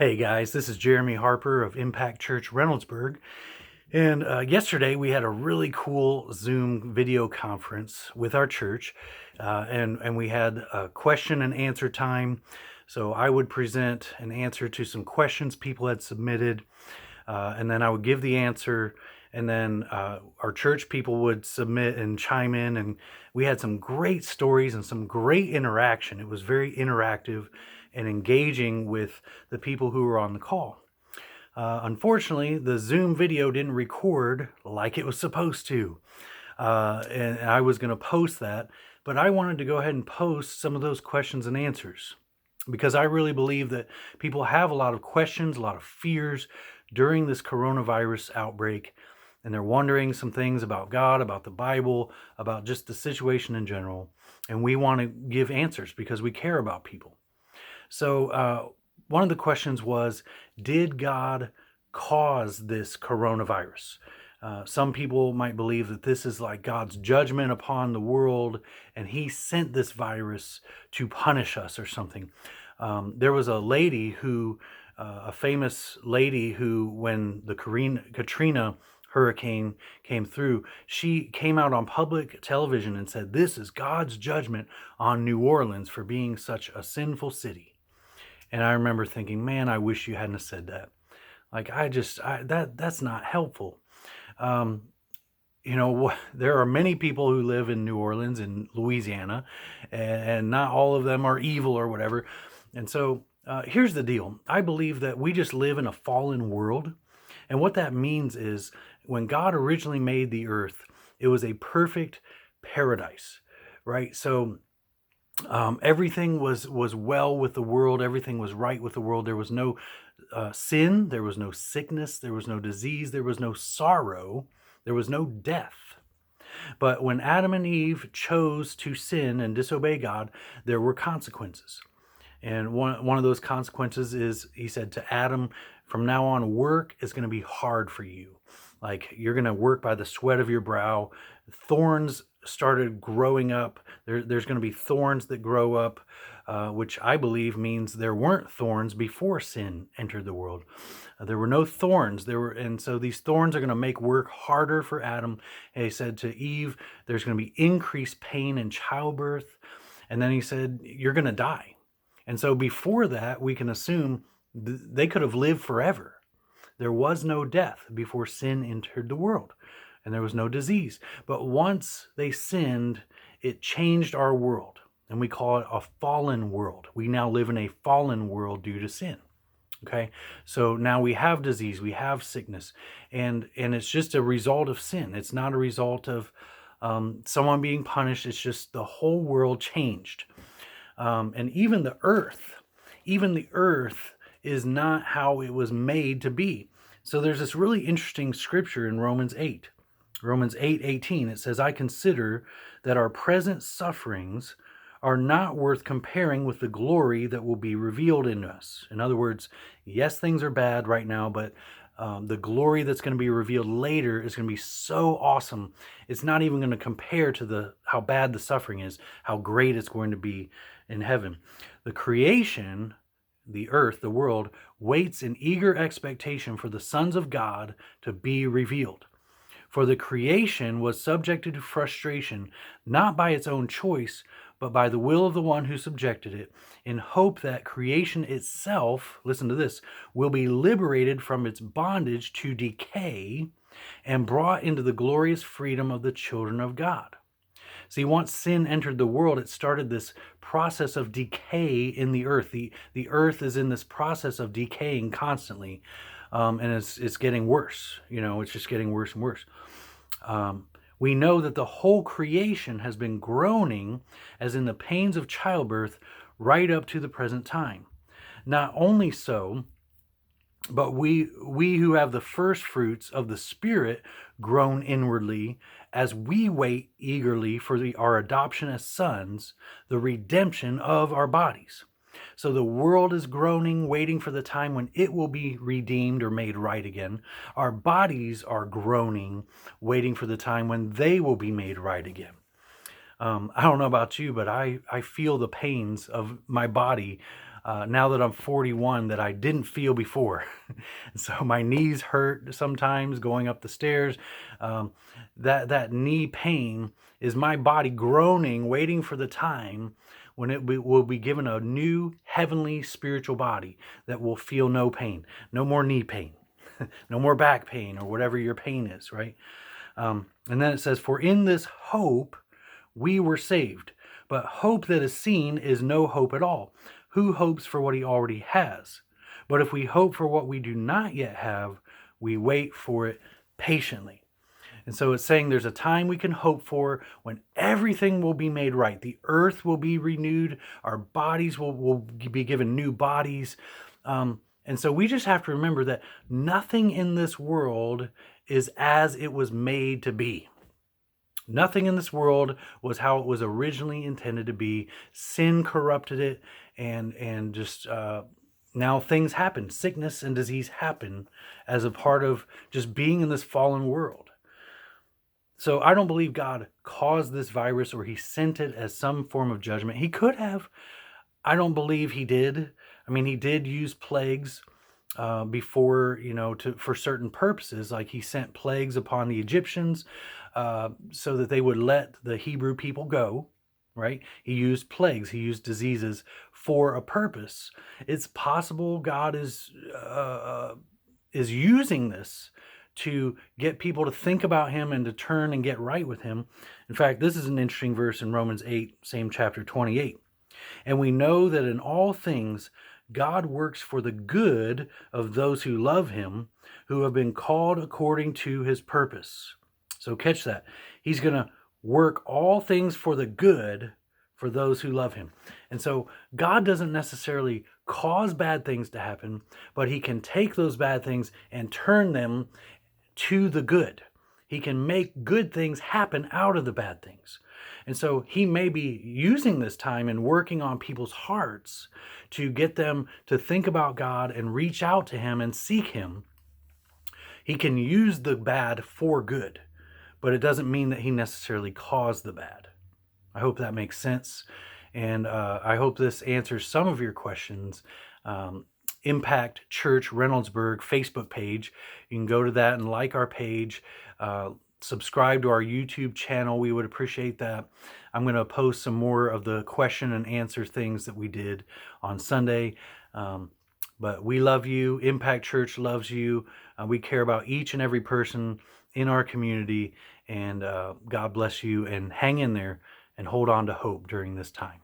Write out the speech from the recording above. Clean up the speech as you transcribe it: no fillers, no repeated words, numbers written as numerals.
Hey guys, this is Jeremy Harper of Impact Church Reynoldsburg. And yesterday we had a really cool Zoom video conference with our church, and we had a question and answer time. So I would present an answer to some questions people had submitted, and then I would give the answer, and then our church people would submit and chime in, and we had some great stories and some great interaction. It was very interactive and engaging with the people who were on the call. Unfortunately, the Zoom video didn't record like it was supposed to, and I was going to post that, but I wanted to go ahead and post some of those questions and answers because I really believe that people have a lot of questions, a lot of fears during this coronavirus outbreak, and they're wondering some things about God, about the Bible, about just the situation in general, and we want to give answers because we care about people. So one of the questions was, did God cause this coronavirus? Some people might believe that this is like God's judgment upon the world, and he sent this virus to punish us or something. There was a famous lady who, when the Katrina hurricane came through, she came out on public television and said, "This is God's judgment on New Orleans for being such a sinful city." And I remember thinking, man, I wish you hadn't have said that. Like, that's not helpful. Um, there are many people who live in New Orleans and Louisiana, and not all of them are evil or whatever. And so here's the deal. I believe that we just live in a fallen world. And what that means is when God originally made the earth, it was a perfect paradise, right? So everything was well with the world. Everything was right with the world. There was no sin. There was no sickness. There was no disease. There was no sorrow. There was no death. But when Adam and Eve chose to sin and disobey God, there were consequences. And one of those consequences is, he said to Adam, from now on, work is going to be hard for you. Like, you're going to work by the sweat of your brow. Thorns started growing up. There's going to be thorns that grow up, which I believe means there weren't thorns before sin entered the world. There were no thorns. And so these thorns are going to make work harder for Adam. And he said to Eve, there's going to be increased pain in childbirth. And then he said, you're going to die. And so before that, we can assume they could have lived forever. There was no death before sin entered the world, and there was no disease. But once they sinned, it changed our world, and we call it a fallen world. We now live in a fallen world due to sin. Okay, so now we have disease, we have sickness, and it's just a result of sin. It's not a result of someone being punished. It's just the whole world changed. And even the earth is not how it was made to be. So there's this really interesting scripture in Romans 8:18. It says, I consider that our present sufferings are not worth comparing with the glory that will be revealed in us. In other words, yes, things are bad right now, but the glory that's going to be revealed later is going to be so awesome. It's not even going to compare to how bad the suffering is, how great it's going to be in heaven. The creation, the earth, the world, waits in eager expectation for the sons of God to be revealed. For the creation was subjected to frustration, not by its own choice, but by the will of the one who subjected it, in hope that creation itself, listen to this, will be liberated from its bondage to decay and brought into the glorious freedom of the children of God. See, once sin entered the world, it started this process of decay in the earth. The earth is in this process of decaying constantly, and it's getting worse. It's just getting worse and worse. We know that the whole creation has been groaning as in the pains of childbirth right up to the present time. Not only so, but we who have the first fruits of the Spirit groan inwardly as we wait eagerly for our adoption as sons, the redemption of our bodies. So the world is groaning, waiting for the time when it will be redeemed or made right again. Our bodies are groaning, waiting for the time when they will be made right again. I don't know about you, but I feel the pains of my body now that I'm 41 that I didn't feel before. So my knees hurt sometimes going up the stairs. That knee pain is my body groaning, waiting for the time when will be given a new heavenly spiritual body that will feel no pain, no more knee pain, no more back pain, or whatever your pain is, right? And then it says, for in this hope we were saved. But hope that is seen is no hope at all. Who hopes for what he already has? But if we hope for what we do not yet have, we wait for it patiently. And so it's saying there's a time we can hope for when everything will be made right. The earth will be renewed. Our bodies will be given new bodies. And so we just have to remember that nothing in this world is as it was made to be. Nothing in this world was how it was originally intended to be. Sin corrupted it, and just now things happen. Sickness and disease happen as a part of just being in this fallen world. So I don't believe God caused this virus or he sent it as some form of judgment. He could have. I don't believe he did. I mean, he did use plagues before, for certain purposes. Like he sent plagues upon the Egyptians so that they would let the Hebrew people go, right? He used plagues. He used diseases for a purpose. It's possible God is using this to get people to think about him and to turn and get right with him. In fact, this is an interesting verse in Romans 8, same chapter 28. And we know that in all things, God works for the good of those who love him, who have been called according to his purpose. So catch that. He's going to work all things for the good for those who love him. And so God doesn't necessarily cause bad things to happen, but he can take those bad things and turn them to the good. He can make good things happen out of the bad things. And so he may be using this time and working on people's hearts to get them to think about God and reach out to him and seek him. He can use the bad for good, but it doesn't mean that he necessarily caused the bad. I hope that makes sense. And I hope this answers some of your questions. Impact Church Reynoldsburg Facebook page. You can go to that and like our page. Subscribe to our YouTube channel. We would appreciate that. I'm going to post some more of the question and answer things that we did on Sunday. But we love you. Impact Church loves you. We care about each and every person in our community. And God bless you. And hang in there and hold on to hope during this time.